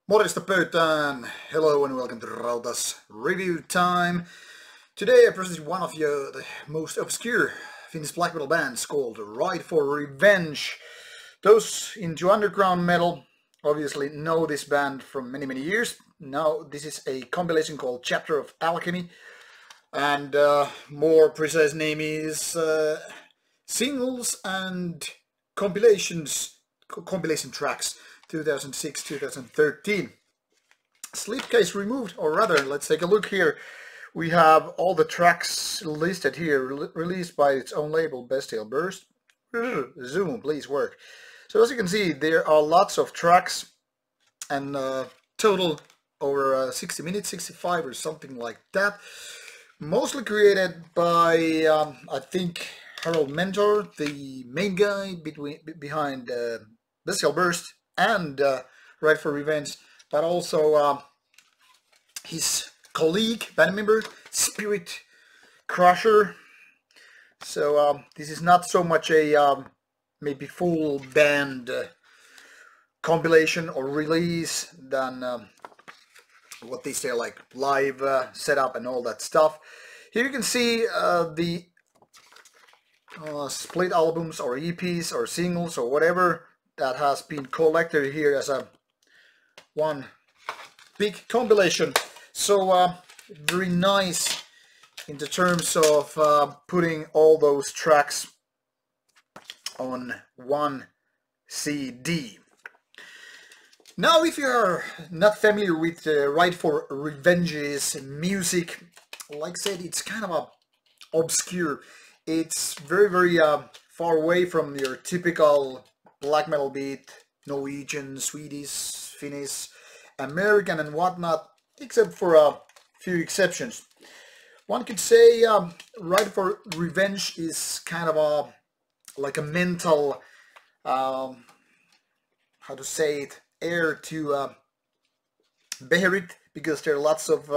Morjesta pöytään! Hello and welcome to Rauta's review time. Today I present one of the most obscure Finnish black metal bands called Ride for Revenge. Those into underground metal obviously know this band from many years. Now this is a compilation called Chapter of Alchemy, and more precise name is Singles and Compilation Tracks 2006-2013. Slipcase removed, or rather, let's take a look here. We have all the tracks listed here, released by its own label, Bestial Burst. Zoom, please work. So as you can see, there are lots of tracks, and total over 60 minutes, 65 or something like that. Mostly created by, I think, Harold Mentor, the main guy behind Bestial Burst and Ride for Revenge, but also his colleague, band member, Spirit Crusher. So this is not so much a maybe full band compilation or release than what they say, like live setup and all that stuff. Here you can see the split albums or EPs or singles or whatever that has been collected here as a one big compilation. So very nice in the terms of putting all those tracks on one CD. Now, if you are not familiar with Ride for Revenge's music, like I said, it's kind of obscure. It's very far away from your typical black metal beat, Norwegian, Swedish, Finnish, American and whatnot, except for a few exceptions. One could say Ride for Revenge is kind of like a mental, how to say it, heir to Beherit, because there are lots of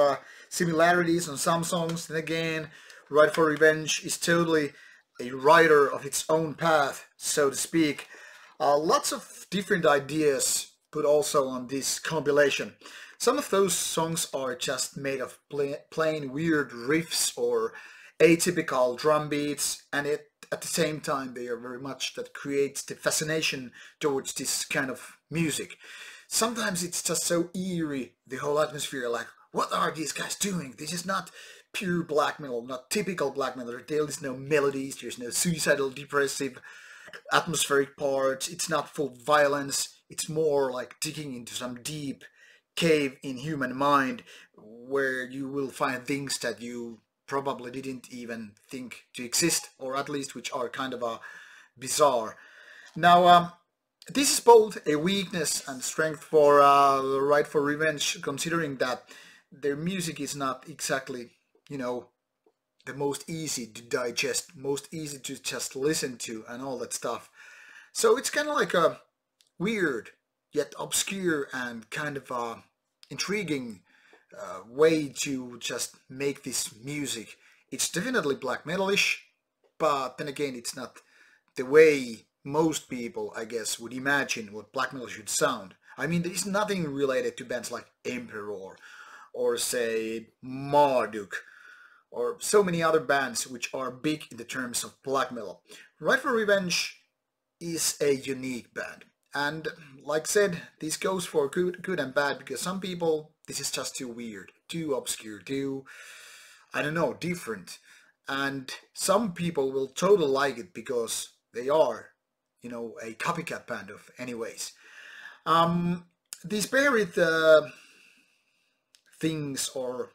similarities on some songs. And again, Ride for Revenge is totally a rider of its own path, so to speak. Lots of different ideas put also on this compilation. Some of those songs are just made of plain weird riffs or atypical drum beats, and at the same time they are very much that creates the fascination towards this kind of music. Sometimes it's just so eerie, the whole atmosphere, like, what are these guys doing? This is not pure black metal, not typical black metal. There is no melodies, there's no suicidal, depressive, atmospheric parts, it's not full violence, it's more like digging into some deep cave in human mind where you will find things that you probably didn't even think to exist, or at least which are kind of bizarre. Now, this is both a weakness and strength for Ride for Revenge, considering that their music is not exactly, you know, the most easy to digest, most easy to just listen to and all that stuff. So it's kind of like a weird yet obscure and kind of intriguing way to just make this music. It's definitely black metalish, but then again it's not the way most people, I guess, would imagine what black metal should sound. I mean, there is nothing related to bands like Emperor or say Marduk or so many other bands which are big in the terms of black metal. Ride for Revenge is a unique band. And like said, this goes for good and bad, because some people, this is just too weird, too obscure, too, I don't know, different. And some people will totally like it because they are, you know, a copycat band of anyways. These buried things or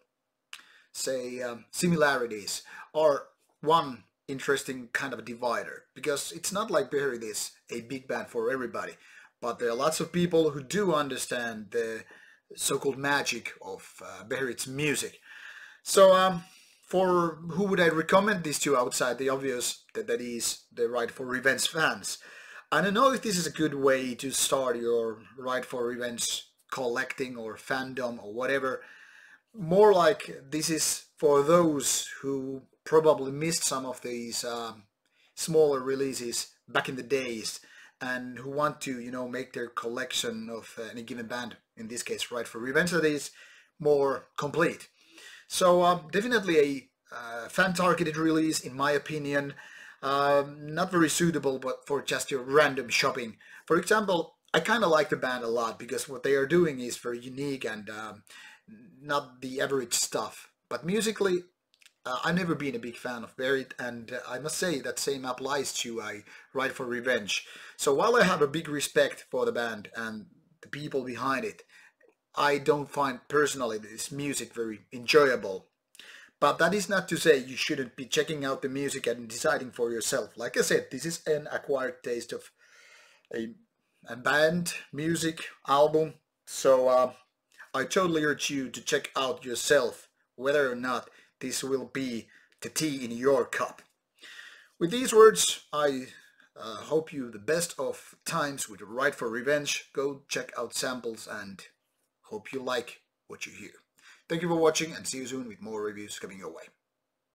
say similarities are one interesting kind of a divider, because it's not like Beherit is a big band for everybody, but there are lots of people who do understand the so-called magic of Beherit's music. So for who would I recommend this to outside the obvious, that is the Ride for Revenge fans? I don't know if this is a good way to start your Ride for Revenge collecting or fandom or whatever. More like this is for those who probably missed some of these smaller releases back in the days and who want to, you know, make their collection of any given band, in this case Ride for Revenge, that is more complete. So definitely a fan-targeted release, in my opinion. Not very suitable, but for just your random shopping. For example, I kind of like the band a lot because what they are doing is very unique and not the average stuff. But musically, I've never been a big fan of Buried, and I must say that same applies to Ride for Revenge. So while I have a big respect for the band and the people behind it, I don't find personally this music very enjoyable. But that is not to say you shouldn't be checking out the music and deciding for yourself. Like I said, this is an acquired taste of a band, music, album. So I totally urge you to check out yourself whether or not this will be the tea in your cup. With these words, I hope you the best of times with Ride for Revenge. Go check out samples and hope you like what you hear. Thank you for watching and see you soon with more reviews coming your way.